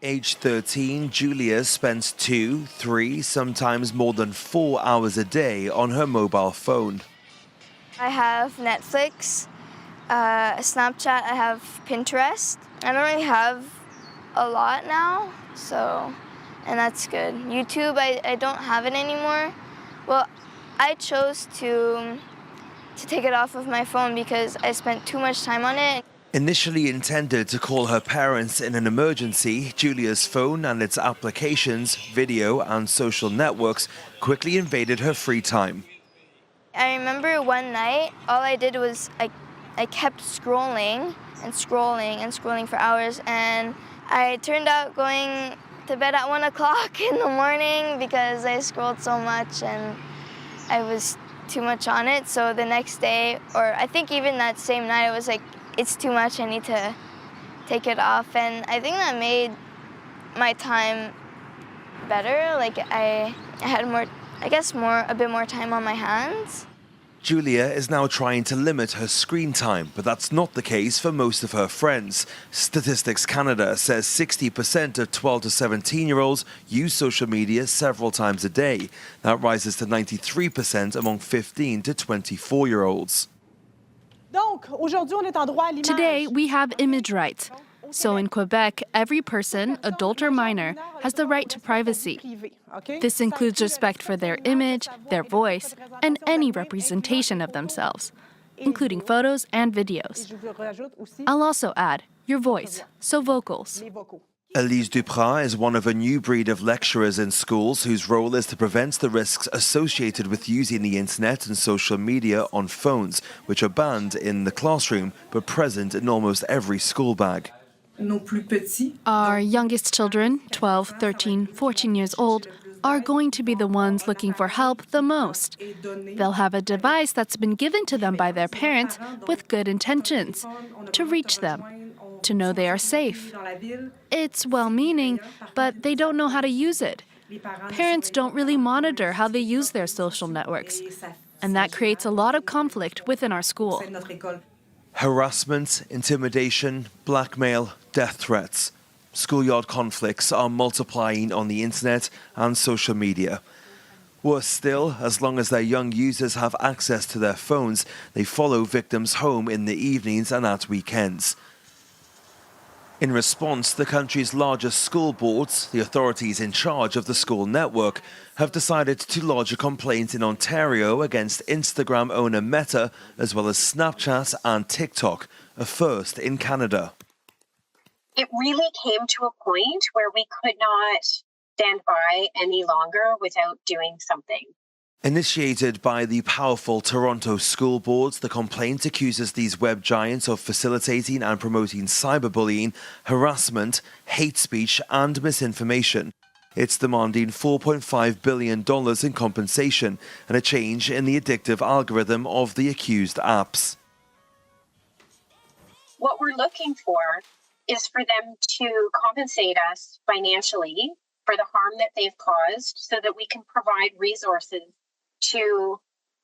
Age 13, Julia spends 2, 3, sometimes more than 4 hours a day on her mobile phone. I have Netflix, Snapchat, I have Pinterest. I don't really have a lot now, and that's good. YouTube, I don't have it anymore. Well, I chose to take it off of my phone because I spent too much time on it. Initially intended to call her parents in an emergency, Julia's phone and its applications, video and social networks quickly invaded her free time. I remember one night, all I did was I kept scrolling and scrolling and scrolling for hours, and I turned out going to bed at 1 o'clock in the morning because I scrolled so much and I was too much on it. So the next day, or I think even that same night, I was like, it's too much, I need to take it off. And I think that made my time better. Like I had a bit more time on my hands. Julia is now trying to limit her screen time, but that's not the case for most of her friends. Statistics Canada says 60% of 12 to 17-year-olds use social media several times a day. That rises to 93% among 15 to 24-year-olds. Today, we have image rights. So in Quebec, every person, adult or minor, has the right to privacy. This includes respect for their image, their voice, and any representation of themselves, including photos and videos. I'll also add your voice, so vocals. Elise Duprat is one of a new breed of lecturers in schools whose role is to prevent the risks associated with using the internet and social media on phones, which are banned in the classroom but present in almost every school bag. Our youngest children, 12, 13, 14 years old, are going to be the ones looking for help the most. They'll have a device that's been given to them by their parents with good intentions, to reach them, to know they are safe. It's well-meaning, but they don't know how to use it. Parents don't really monitor how they use their social networks, and that creates a lot of conflict within our school. Harassment, intimidation, blackmail, death threats. Schoolyard conflicts are multiplying on the internet and social media. Worse still, as long as their young users have access to their phones, they follow victims home in the evenings and at weekends. In response, the country's largest school boards, the authorities in charge of the school network, have decided to lodge a complaint in Ontario against Instagram owner Meta, as well as Snapchat and TikTok, a first in Canada. It really came to a point where we could not stand by any longer without doing something. Initiated by the powerful Toronto school boards, the complaint accuses these web giants of facilitating and promoting cyberbullying, harassment, hate speech and misinformation. It's demanding $4.5 billion in compensation and a change in the addictive algorithm of the accused apps. What we're looking for is for them to compensate us financially for the harm that they've caused so that we can provide resources to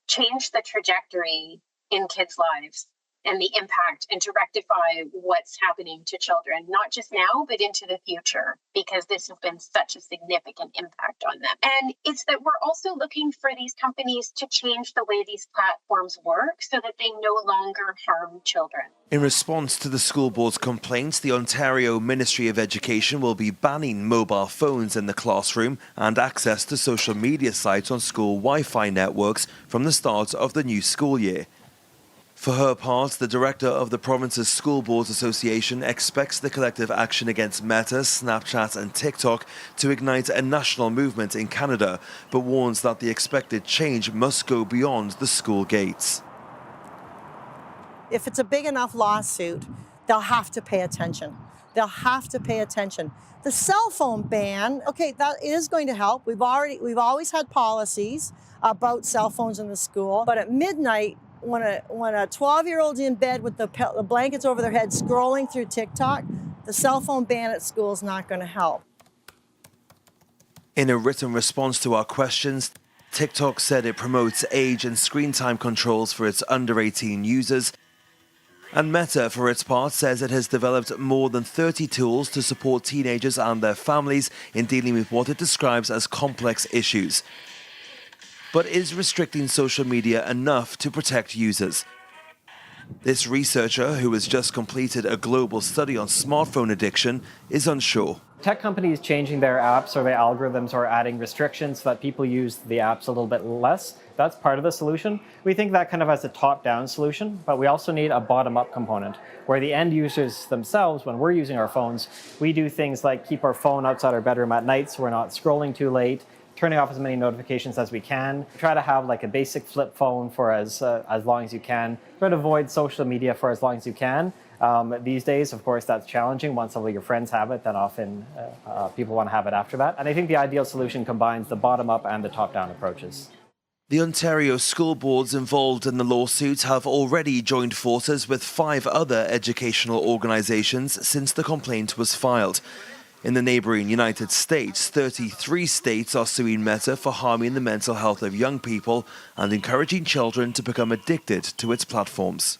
change the trajectory in kids' lives and the impact and to rectify what's happening to children, not just now, but into the future, because this has been such a significant impact on them. And it's that we're also looking for these companies to change the way these platforms work so that they no longer harm children. In response to the school board's complaints, the Ontario Ministry of Education will be banning mobile phones in the classroom and access to social media sites on school Wi-Fi networks from the start of the new school year. For her part, the director of the province's School Boards Association expects the collective action against Meta, Snapchat and TikTok to ignite a national movement in Canada, but warns that the expected change must go beyond the school gates. If it's a big enough lawsuit, they'll have to pay attention. They'll have to pay attention. The cell phone ban, okay, that is going to help. We've always had policies about cell phones in the school, but at midnight, when a 12-year-old's in bed with the blankets over their head scrolling through TikTok, the cell phone ban at school is not going to help. In a written response to our questions, TikTok said it promotes age and screen time controls for its under 18 users And Meta, for its part, says it has developed more than 30 tools to support teenagers and their families in dealing with what it describes as complex issues. But is restricting social media enough to protect users? This researcher, who has just completed a global study on smartphone addiction, is unsure. Tech companies changing their apps or their algorithms or adding restrictions so that people use the apps a little bit less, that's part of the solution. We think that kind of as a top-down solution, but we also need a bottom-up component where the end users themselves, when we're using our phones, we do things like keep our phone outside our bedroom at night so we're not scrolling too late, turning off as many notifications as we can, try to have like a basic flip phone for as long as you can, try to avoid social media for as long as you can. These days, of course, that's challenging. Once all of your friends have it, then often people want to have it after that. And I think the ideal solution combines the bottom-up and the top-down approaches. The Ontario school boards involved in the lawsuit have already joined forces with 5 other educational organizations since the complaint was filed. In the neighboring United States, 33 states are suing Meta for harming the mental health of young people and encouraging children to become addicted to its platforms.